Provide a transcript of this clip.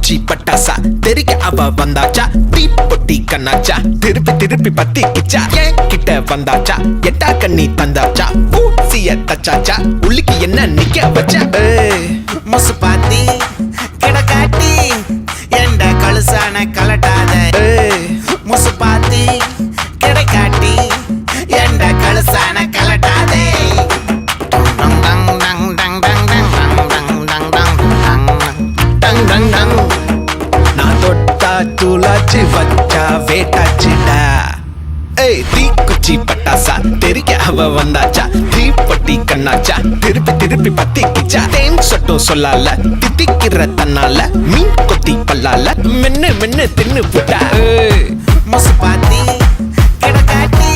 தீக்குச்சி பட்டாசா தெரிய அவ வந்தாச்சா தீ பொட்டி கண்ணாச்சா திருப்பி திருப்பி பத்திக்கிச்சா ஏன் கிட்ட வந்தாச்சா எட்டா கண்ணி தந்தாச்சா பூசிய தச்சாச்சா உள்ளுக்கு என்ன நிக்க வச்சா முசு பாத்தி கிடக்காட்டி எந்த கழுசான கலட்டாத முசு பாத்தி கிடக்காட்டி எந்த கழுசான கலட்டாதே நான் தொட்டா தூளாச்சு வச்சா வேட்டாச்சுடா தீக்குச்சி பட்டாசா தெரிய அவ வந்தாச்சா தீ பொட்டி கண்ணாச்சா திருப்பி திருப்பி பத்திக்கிச்சா தேன் சொட்டும் சொல்லால தித்திக்கிற தன்னால மீன் கொத்தி பல்லால மென்னு மென்னு தின்னு புட்டா முசு பாத்தி கிடக்காட்டி